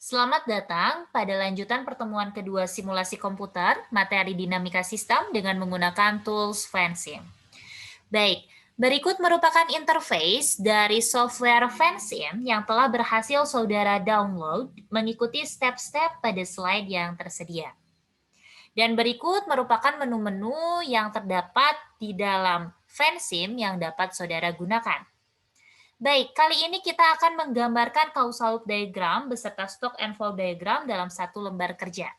Selamat datang pada lanjutan pertemuan kedua simulasi komputer, materi dinamika sistem dengan menggunakan tools Fansim. Baik, berikut merupakan interface dari software Fansim yang telah berhasil saudara download mengikuti step-step pada slide yang tersedia. Dan berikut merupakan menu-menu yang terdapat di dalam Fansim yang dapat saudara gunakan. Baik, kali ini kita akan menggambarkan causal loop diagram beserta stock and flow diagram dalam satu lembar kerja.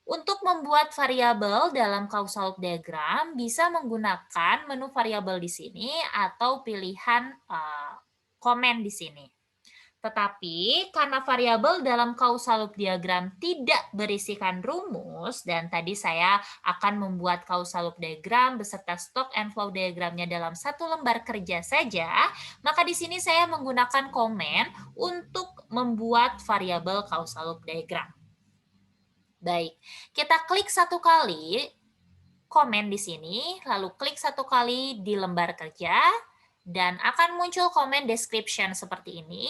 Untuk membuat variabel dalam causal loop diagram, bisa menggunakan menu variabel di sini atau pilihan komen di sini. Tetapi karena variabel dalam causal loop diagram tidak berisikan rumus dan tadi saya akan membuat causal loop diagram beserta stock and flow diagramnya dalam satu lembar kerja saja, maka di sini saya menggunakan komen untuk membuat variabel causal loop diagram. Baik, kita klik satu kali komen di sini, lalu klik satu kali di lembar kerja, dan akan muncul komen description seperti ini.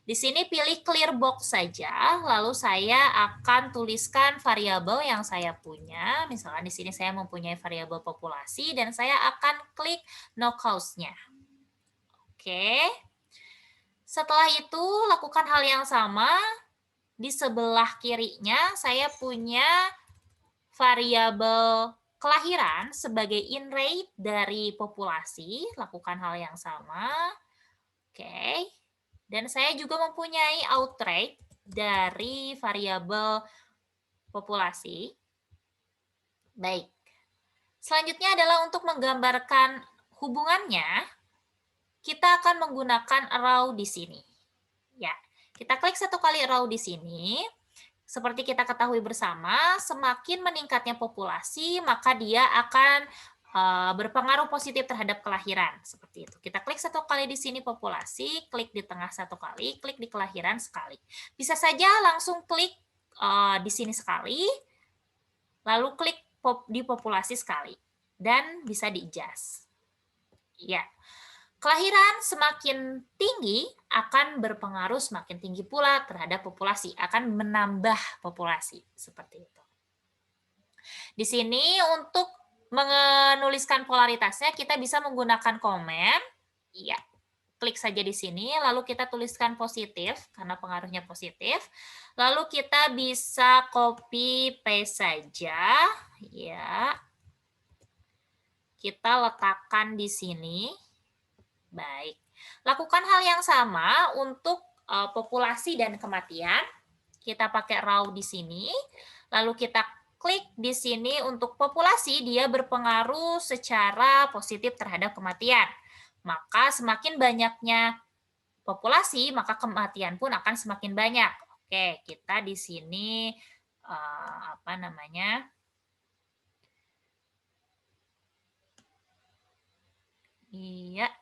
Di sini pilih clear box saja, lalu saya akan tuliskan variabel yang saya punya. Misalkan di sini saya mempunyai variabel populasi dan saya akan klik no cause-nya. Oke. Setelah itu lakukan hal yang sama. Di sebelah kirinya saya punya variabel kelahiran sebagai in rate dari populasi, lakukan hal yang sama. Oke. Dan saya juga mempunyai out rate dari variabel populasi. Baik. Selanjutnya adalah untuk menggambarkan hubungannya, kita akan menggunakan row di sini. Ya, kita klik satu kali row di sini. Seperti kita ketahui bersama, semakin meningkatnya populasi, maka dia akan berpengaruh positif terhadap kelahiran. Seperti itu. Kita klik satu kali di sini populasi, klik di tengah satu kali, klik di kelahiran sekali. Bisa saja langsung klik di sini sekali, lalu klik di populasi sekali, dan bisa di-adjust. Ya. Kelahiran semakin tinggi akan berpengaruh semakin tinggi pula terhadap populasi, akan menambah populasi, seperti itu. Di sini untuk menuliskan polaritasnya kita bisa menggunakan komen, iya, klik saja di sini, lalu kita tuliskan positif karena pengaruhnya positif, lalu kita bisa copy paste saja, ya, kita letakkan di sini. Baik, lakukan hal yang sama untuk populasi dan kematian. Kita pakai raw di sini, lalu kita klik di sini untuk populasi, dia berpengaruh secara positif terhadap kematian. Maka semakin banyaknya populasi, maka kematian pun akan semakin banyak. Oke, kita di sini apa namanya? Iya.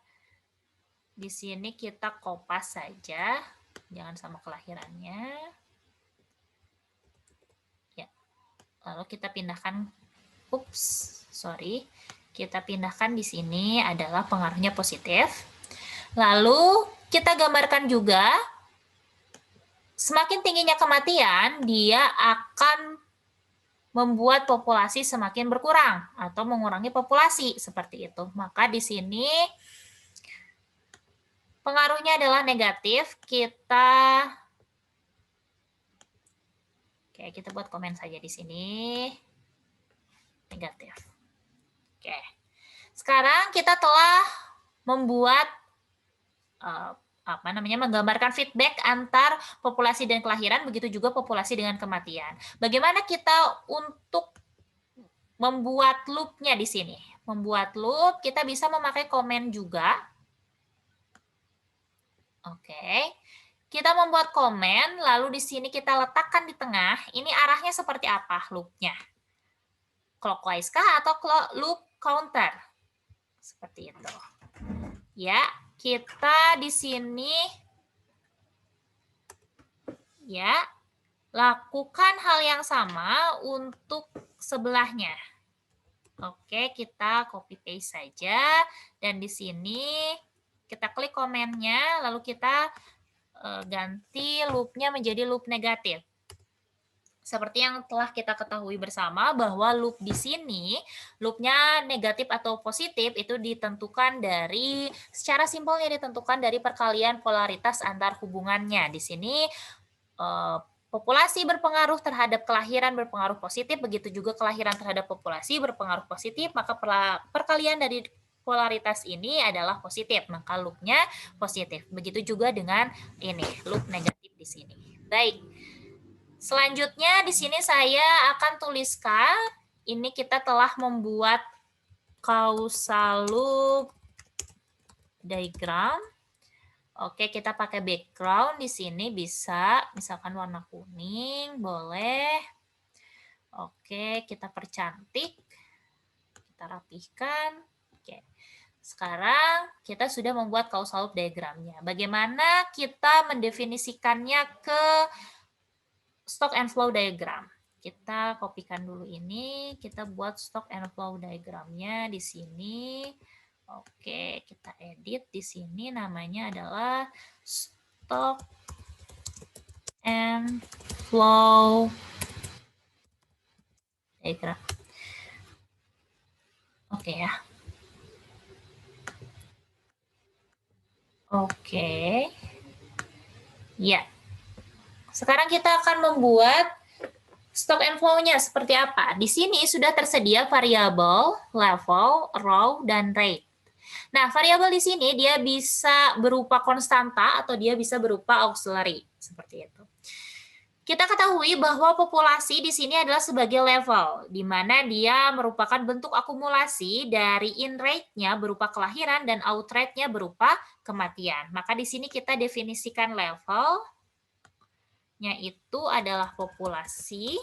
Di sini kita kopas saja, jangan sama kelahirannya. Ya. Lalu kita pindahkan, kita pindahkan di sini adalah pengaruhnya positif. Lalu kita gambarkan juga, semakin tingginya kematian, dia akan membuat populasi semakin berkurang atau mengurangi populasi seperti itu. Maka di sini pengaruhnya adalah negatif. Kita buat komen saja di sini. Negatif. Oke. Sekarang kita telah membuat menggambarkan feedback antar populasi dan kelahiran, begitu juga populasi dengan kematian. Bagaimana kita untuk membuat loop-nya di sini? Membuat loop, kita bisa memakai komen juga. Oke. Kita membuat komen, lalu di sini kita letakkan di tengah. Ini arahnya seperti apa loop-nya? Clockwise kah atau loop counter? Seperti itu. Ya, kita di sini ya lakukan hal yang sama untuk sebelahnya. Oke, kita copy paste saja dan di sini kita klik komennya, lalu kita ganti loopnya menjadi loop negatif. Seperti yang telah kita ketahui bersama bahwa loop di sini, loopnya negatif atau positif itu ditentukan dari, secara simpelnya ditentukan dari perkalian polaritas antar hubungannya. Di sini populasi berpengaruh terhadap kelahiran berpengaruh positif, begitu juga kelahiran terhadap populasi berpengaruh positif, maka perkalian dari polaritas ini adalah positif, maka loopnya positif. Begitu juga dengan ini, loop negatif di sini. Baik. Selanjutnya di sini saya akan tuliskan, ini kita telah membuat causal loop diagram. Oke, kita pakai background di sini bisa, misalkan warna kuning, boleh. Oke, kita percantik, kita rapihkan. Oke, sekarang kita sudah membuat causal loop diagramnya. Bagaimana kita mendefinisikannya ke stock and flow diagram? Kita kopikan dulu ini, kita buat stock and flow diagramnya di sini. Oke, kita edit di sini, namanya adalah stock and flow diagram. Oke ya. Oke. Ya. Sekarang kita akan membuat stock and flow-nya seperti apa. Di sini sudah tersedia variabel, level, row, dan rate. Nah, variabel di sini dia bisa berupa konstanta atau dia bisa berupa auxiliary, seperti itu. Kita ketahui bahwa populasi di sini adalah sebagai level, di mana dia merupakan bentuk akumulasi dari in rate-nya berupa kelahiran dan out rate-nya berupa kematian. Maka di sini kita definisikan level-nya itu adalah populasi.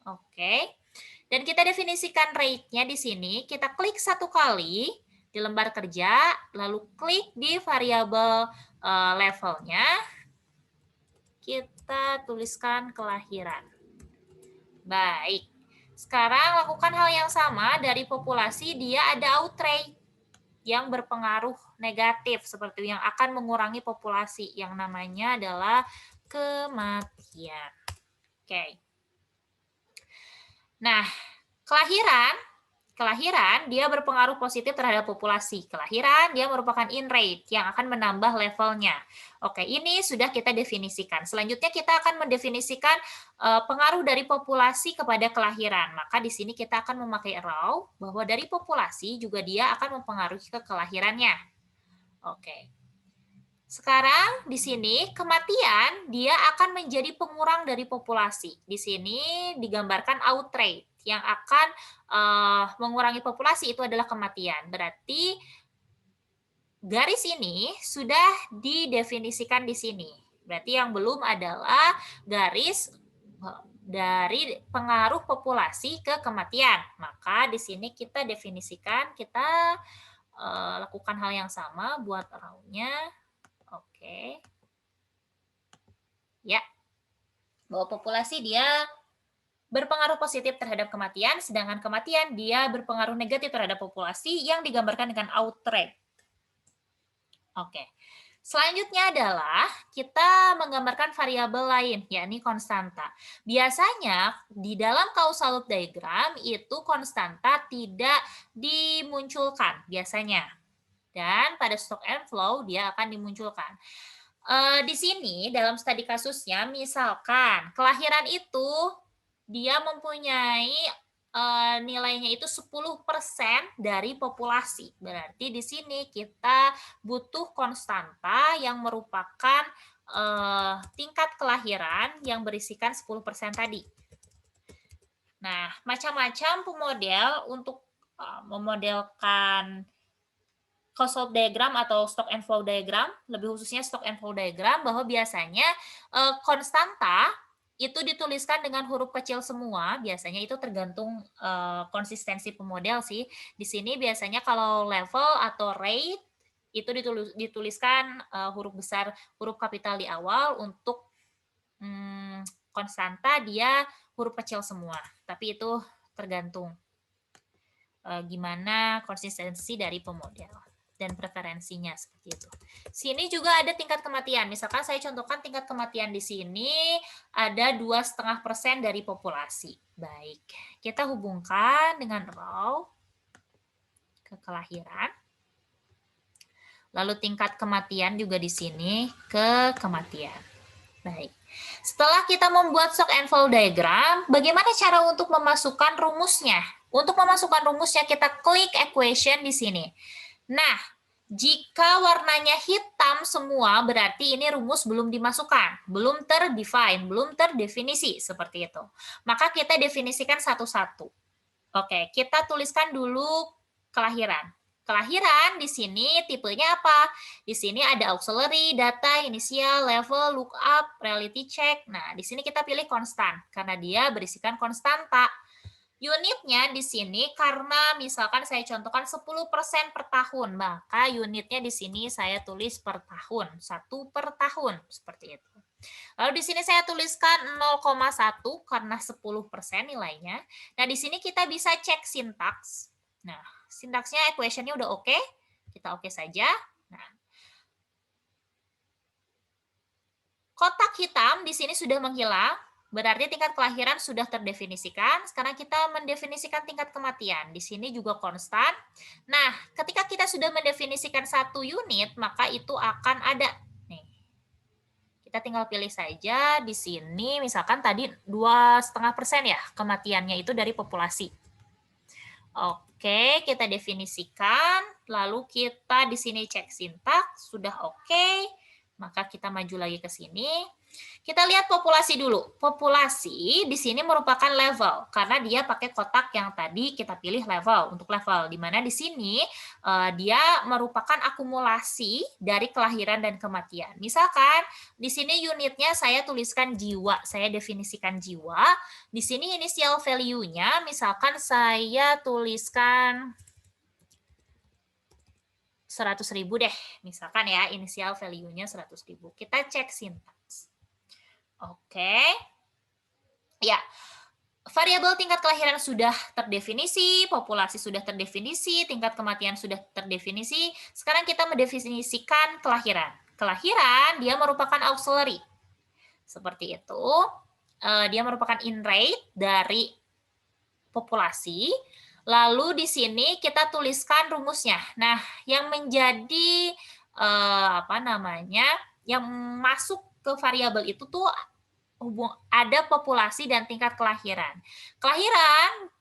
Oke. Dan kita definisikan rate-nya di sini, kita klik satu kali di lembar kerja, lalu klik di variabel levelnya, kita tuliskan kelahiran. Baik, sekarang lakukan hal yang sama dari populasi, dia ada out rate yang berpengaruh negatif, seperti yang akan mengurangi populasi, yang namanya adalah kematian. Oke. Nah, kelahiran dia berpengaruh positif terhadap populasi. Kelahiran dia merupakan in rate yang akan menambah levelnya. Oke, ini sudah kita definisikan. Selanjutnya kita akan mendefinisikan pengaruh dari populasi kepada kelahiran. Maka di sini kita akan memakai row bahwa dari populasi juga dia akan mempengaruhi ke kelahirannya. Oke. Sekarang di sini kematian dia akan menjadi pengurang dari populasi. Di sini digambarkan out rate yang akan mengurangi populasi itu adalah kematian. Berarti garis ini sudah didefinisikan di sini. Berarti yang belum adalah garis dari pengaruh populasi ke kematian. Maka di sini kita definisikan, kita lakukan hal yang sama buat row-nya. Oke. Ya. Bahwa populasi dia berpengaruh positif terhadap kematian, sedangkan kematian dia berpengaruh negatif terhadap populasi yang digambarkan dengan out rate. Oke. Selanjutnya adalah kita menggambarkan variabel lain, yakni konstanta. Biasanya di dalam causal loop diagram itu konstanta tidak dimunculkan biasanya. Dan pada stock and flow dia akan dimunculkan. Di sini dalam studi kasusnya, misalkan kelahiran itu dia mempunyai nilainya itu 10% dari populasi. Berarti di sini kita butuh konstanta yang merupakan tingkat kelahiran yang berisikan 10% tadi. Nah, macam-macam pemodel untuk memodelkan causal diagram atau stock and flow diagram, lebih khususnya stock and flow diagram, bahwa biasanya konstanta itu dituliskan dengan huruf kecil semua, biasanya itu tergantung konsistensi pemodel sih. Di sini biasanya kalau level atau rate itu dituliskan huruf besar, huruf kapital di awal, untuk konstanta dia huruf kecil semua. Tapi itu tergantung gimana konsistensi dari pemodel. dan preferensinya seperti itu. Sini juga ada tingkat kematian. Misalkan saya contohkan tingkat kematian di sini ada 2,5% dari populasi. Baik, kita hubungkan dengan raw ke kelahiran. Lalu tingkat kematian juga di sini ke kematian. Baik. Setelah kita membuat shock and flow diagram, bagaimana cara untuk memasukkan rumusnya? Untuk memasukkan rumusnya kita klik equation di sini. Nah, jika warnanya hitam semua, berarti ini rumus belum dimasukkan, belum terdefine, belum terdefinisi, seperti itu. Maka kita definisikan satu-satu. Oke, kita tuliskan dulu kelahiran. Kelahiran di sini tipenya apa? Di sini ada auxiliary, data, inisial, level, lookup, reality check. Nah, di sini kita pilih konstan karena dia berisikan konstanta. Unitnya di sini karena misalkan saya contohkan 10% per tahun, maka unitnya di sini saya tulis per tahun, 1 per tahun, seperti itu. Lalu di sini saya tuliskan 0,1 karena 10% nilainya. Nah, di sini kita bisa cek sintaks. Nah, sintaksnya equation-nya udah oke, kita oke saja. Nah, kotak hitam di sini sudah menghilang, berarti tingkat kelahiran sudah terdefinisikan. Sekarang kita mendefinisikan tingkat kematian. Di sini juga konstan. Nah, ketika kita sudah mendefinisikan satu unit, maka itu akan ada. Nih, kita tinggal pilih saja di sini, misalkan tadi 2,5% ya kematiannya itu dari populasi. Oke, kita definisikan, lalu kita di sini cek sintaks, sudah oke, maka kita maju lagi ke sini. Kita lihat populasi dulu. Populasi di sini merupakan level, karena dia pakai kotak yang tadi kita pilih level, untuk level. Di mana di sini dia merupakan akumulasi dari kelahiran dan kematian. Misalkan di sini unitnya saya tuliskan jiwa, saya definisikan jiwa. Di sini initial value-nya, misalkan saya tuliskan 100.000 deh, misalkan ya, inisial value-nya 100.000. Kita cek sintaks. Oke. Ya, variabel tingkat kelahiran sudah terdefinisi, populasi sudah terdefinisi, tingkat kematian sudah terdefinisi. Sekarang kita mendefinisikan kelahiran. Kelahiran dia merupakan auxiliary. Seperti itu. Dia merupakan in rate dari populasi. Lalu di sini kita tuliskan rumusnya. Nah, yang menjadi yang masuk ke variabel itu tuh ada populasi dan tingkat kelahiran. Kelahiran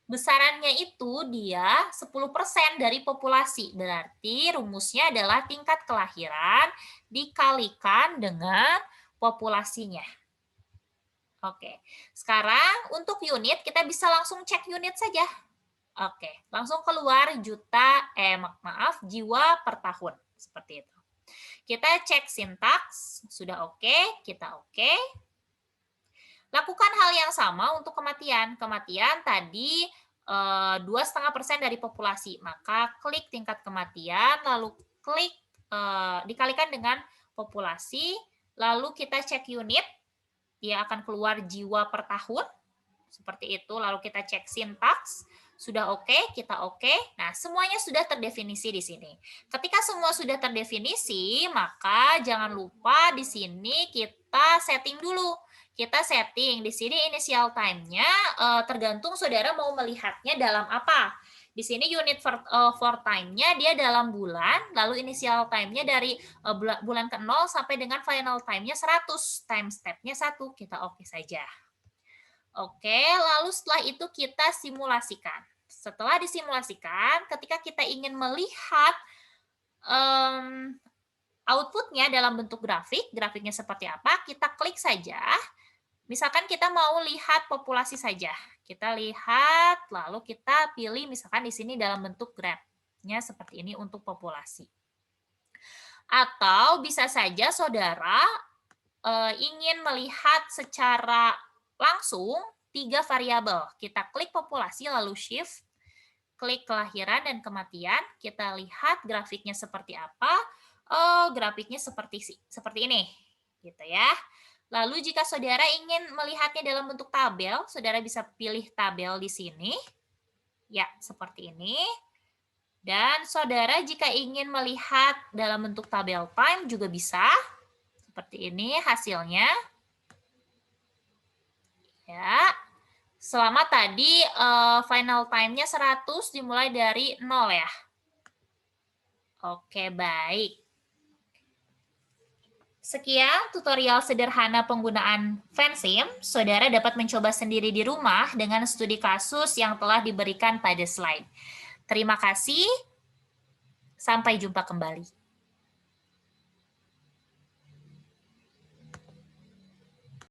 besarannya itu dia 10% dari populasi. Berarti rumusnya adalah tingkat kelahiran dikalikan dengan populasinya. Oke, sekarang untuk unit kita bisa langsung cek unit saja. Oke, langsung keluar jiwa per tahun. Seperti itu. Kita cek sintaks, sudah oke, kita oke. Lakukan hal yang sama untuk kematian. Kematian tadi 2,5% dari populasi. Maka klik tingkat kematian, lalu klik dikalikan dengan populasi, lalu kita cek unit. Dia akan keluar jiwa per tahun, seperti itu. Lalu kita cek sintaks, sudah oke, kita oke. Nah, semuanya sudah terdefinisi di sini. Ketika semua sudah terdefinisi, maka jangan lupa di sini kita setting dulu. Kita setting di sini initial time-nya tergantung saudara mau melihatnya dalam apa. Di sini unit for time-nya dia dalam bulan, lalu initial time-nya dari bulan ke 0 sampai dengan final time-nya 100, time step-nya 1, kita oke saja. Oke, lalu setelah itu kita simulasikan. Setelah disimulasikan, ketika kita ingin melihat output-nya dalam bentuk grafik, grafiknya seperti apa, kita klik saja. Misalkan kita mau lihat populasi saja. Kita lihat, lalu kita pilih misalkan di sini dalam bentuk grafnya seperti ini untuk populasi. Atau bisa saja saudara ingin melihat secara langsung 3 variabel. Kita klik populasi lalu shift, klik kelahiran dan kematian. Kita lihat grafiknya seperti apa. Oh, grafiknya seperti ini, gitu ya. Lalu jika saudara ingin melihatnya dalam bentuk tabel, saudara bisa pilih tabel di sini. Ya, seperti ini. Dan saudara jika ingin melihat dalam bentuk tabel time juga bisa. Seperti ini hasilnya. Ya. Selama tadi final time-nya 100 dimulai dari 0 ya. Oke, baik. Sekian tutorial sederhana penggunaan Fansim. Saudara dapat mencoba sendiri di rumah dengan studi kasus yang telah diberikan pada slide. Terima kasih. Sampai jumpa kembali.